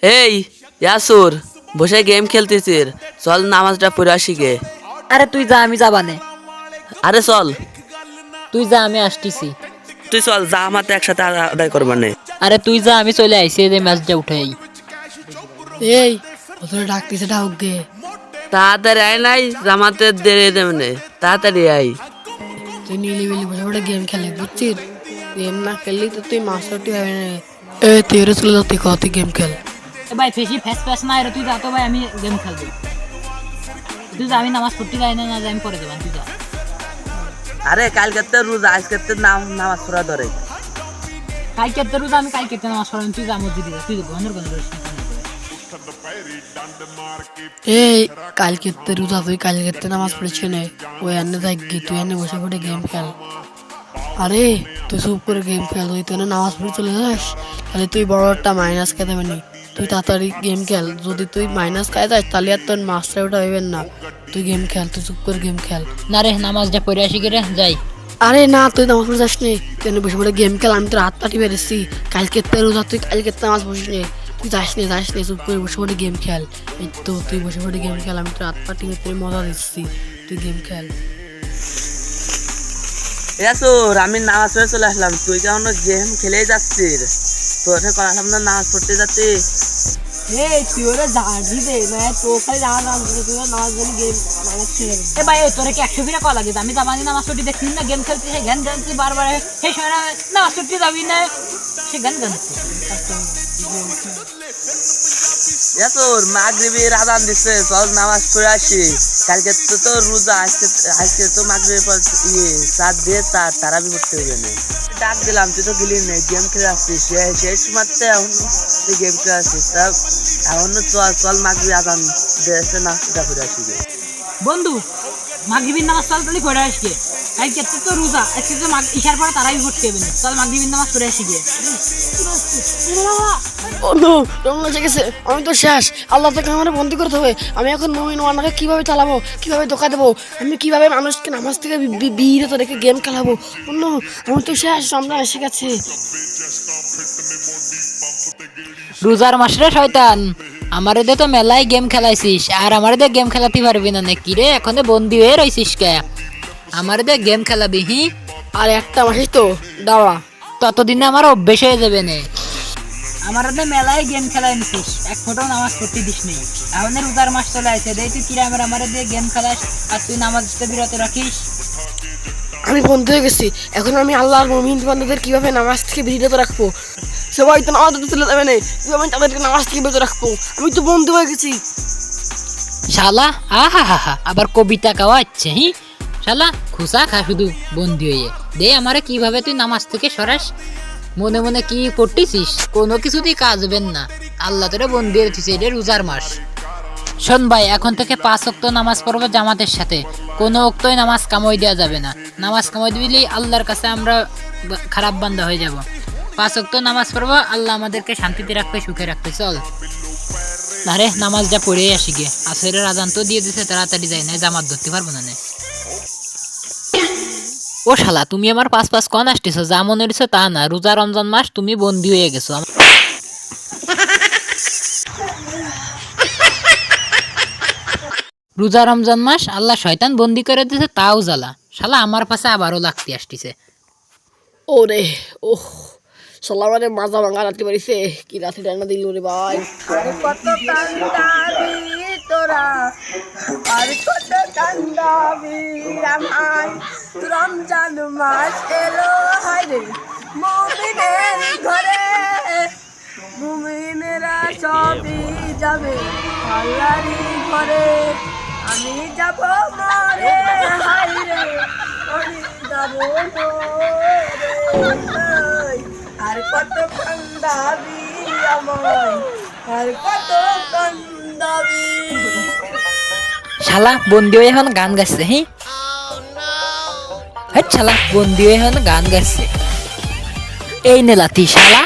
এই ইয়াসুর, বসে গেম খেলতেছিস, চল নামাজটা পড়ে আসি গে। আরে তুই যা, আমি যাবানে। আরে চল, তুই যা, আমি আসতেছি। তুই চল, যা আমাতে একসাথে আদায় করবানে। আরে তুই যা, আমি চলে আইছি, এই যে ম্যাচটা উঠাই। এই ওদের ডাকতেছে, ডাক গে। তাড়াতাড়ি আয়, নাই জামাতে দেরি দেবে, তাড়াতাড়ি আয়। তুই নিলিবিলি বসে বসে গেম খেলে, বুঝছিস? গেম না খেললি তো তুই মাস্টারটি হবে না। এ তুই চলে যাও, তুই তুই গেম খেল। ভাই ফেসি ফেস ফেস না, তুই যা তো ভাই, আমি গেম খেলবো। তুই যা, আমি নামাজ পড়তে যাই না, না যাই আমি পরে যাবান, তুই যা। আরে কালকে তো রোজা, আজকে তো নামাজ পড়া ধরে। কালকে তো রোজা, আমি কালকে নামাজ পড়াম, তুই যা মসজিদে যা, তুই বন্ধের কোনো রোজ না। এই কালকে তো রোজা, তুই কালকে তো নামাজ পড়েছি না, ওই এনে থাকি, তুই এনে বসে বসে গেম খেল। আরে তুই চুপ করে গেম খেল, তুই তো নামাজ পড়ে চলে যাস, তাহলে তুই বড় একটা মাইনাস খেতে পারবি। তুই তাড়াতাড়ি গেম খেল, যদি তুই মাইনাস খাই যাস তাহলে আর তোর মাস্টার ওটা হইবেন না। তুই গেম খেল, তুই চুপ করে গেম খেল। না রে, নামাজটা পড়ে আসি গে রে, যাই। আরে না, তুই নামাজ পড়ে যাস নি, তুই এনে বসে বসে গেম খেল। আমি তোর হাত পাটি বেড়েছি, কালকে তো রোজা, তুই কালকে তো নামাজ পড়িস নি, তুই যাস নি, চুপ করে বসে বসে গেম খেল। এই তো তুই বসে বসে গেম খেল, আমি তোর হাত পাটি বেড়ে মজা দিচ্ছি, তুই গেম খেল। ইয়াসুর, আমি নামাজ পড়ে চলে আসলাম, তুই কেমন গেম খেলেই যাচ্ছিস? তোর আসলাম না, নামাজ পড়তে যাচ্ছিস? এই তুই ওরা জানি দে না, তো খালি নামাজ তুই নামাজ জানি গেম নামাজ খেলে। এ ভাই, তোরা কি 100 ফিরে কল লাগে? আমি যাবানি নামাজ পড়তে, দেখছিস না গেম খেলতে, সে জ্ঞান জানছি বারবার, সেই সময় নামাজ পড়তে যাবি না, সে জ্ঞান জানছি। ইয়াসুর, মাগরিবের আযান দিচ্ছে, চল নামাজ পড়ে আসি। কালকে তো রোজা, আজকে তো মাগরিবের পর চাঁদ দিয়ে তারাবি পড়তে হবে না। ডাক দিলাম, তুই তো গেলি না, গেম খেলে আসছিস, শেষ মারতে এখন তুই গেম খেলে আসছিস। তা এখন চল মাগরিবের আযান দিয়েছে না, এটা পড়ে আসি গে। বন্ধু, মাগরিবের নামাজ চল তাহলে পড়ে আসবে। কালকে তো রোজা, আজকে তো ইশার পরে তারাবি পড়তে হবে না, চল মাগরিবের নামাজ পড়ে আসি গে। বন্ধু রমজান এসে গেছে, আমি তো শেষ। আল্লাহ থেকে আমার বন্দি করতে হবে। আমি এখন মুমিন ওয়ানাকে কিভাবে চালাবো, কিভাবে ধোকা দেবো, আমি কিভাবে মানুষকে নামাজ থেকে বিরত রেখে গেম খেলাবো। বন্ধু আমি তো শেষ, রমজান এসে গেছে। রোজার মাসরে শয়তান, আমারে দে তো মেলায় গেম খেলাইছিস, আর আমারে দে গেম খেলাতে পারবি না নাকি রে? এখন বন্দি হয়ে রইছিস কে? আমারে দে গেম খেলাবি? আর একটা মাসেই তো দাওয়া, ততদিনে আমার অভ্যেস হয়ে যাবে না। আমার মেলায় গেম খেলাই নিছিস, এক ফোটাও নামাজ পড়তে দিস নেই। এখন রোজার মাস চলে আসে, দেখ তুই কিরামের আমার দিয়ে গেম খেলাস, আর তুই নামাজ বিরত রাখিস। আমি বন্ধু হয়ে গেছি। এখন আমি আল্লাহর মুমিন বান্দাদের কিভাবে নামাজ থেকে বিরত রাখবো, সবাই তো নামাজ চলে যাবে না, কিভাবে আমি তাদেরকে নামাজ থেকে বিরত রাখবো, আমি তো বন্ধু হয়ে গেছি। শালা আহা হা হা, আবার কবিতা গাওয়াচ্ছে। শালা খুশা খা শুধু বন্দি হয়ে। দে আমারে কিভাবে তুই নামাজ থেকে সরাস, মনে মনে কি করতেছিস? কোনো কিছুতেই কাজ হবেন না, আল্লাহ তোরে বন্দি রেখেছে, এটা রোজার মাস। শোন ভাই, এখন থেকে 5 ওয়াক্ত নামাজ পড়বো জামাতের সাথে, কোনো ওক্তই নামাজ কামাই দেওয়া যাবে না। নামাজ কামাই দিলেই আল্লাহর কাছে আমরা খারাপ বান্দা হয়ে যাব। 5 ওয়াক্ত নামাজ পড়বো, আল্লাহ আমাদেরকে শান্তিতে রাখবে, সুখে রাখবে। চল আরে নামাজটা পড়ে আসি গে, আসরের আজান তো দিয়ে দিছে, তাড়াতাড়ি যাই না, জামাত ধরতে পারবো না। ও শালা, তুমি আমার পাঁচ কন আসতেছো, যা মনে হচ্ছে তা না। রোজা রমজান মাস, তুমি বন্দি হয়ে গেছো। রোজা রমজান মাস আল্লাহ শয়তান বন্দি করে দিয়েছে, তাও জ্বালা। শালা আমার পাশে আবারও লাগতে আসতেছে। ওরে ওহ, সালাম রে, মাজা ভাঙা রাখতে পারিছে, কি রাতে ডান্না দিল রে ভাই। কত কান্দাবি তোরা, আর কত কান্দাবি আমার, রমজান মাস এলো হায়রে মুমিনের ঘরে, মুমিনেরা সবই যাবে আল্লাহরই ঘরে, আমি যাব মরে হায়রে, আমি যাব মরে, আর কত কান্দাবি আমায়, আর কত কান্দাবি। শালা বন্দি হয়ে এখন গান গাচ্ছে। শালা বন্দি হয়ে এখন গান গাচ্ছে। এই নেলাতি শালা।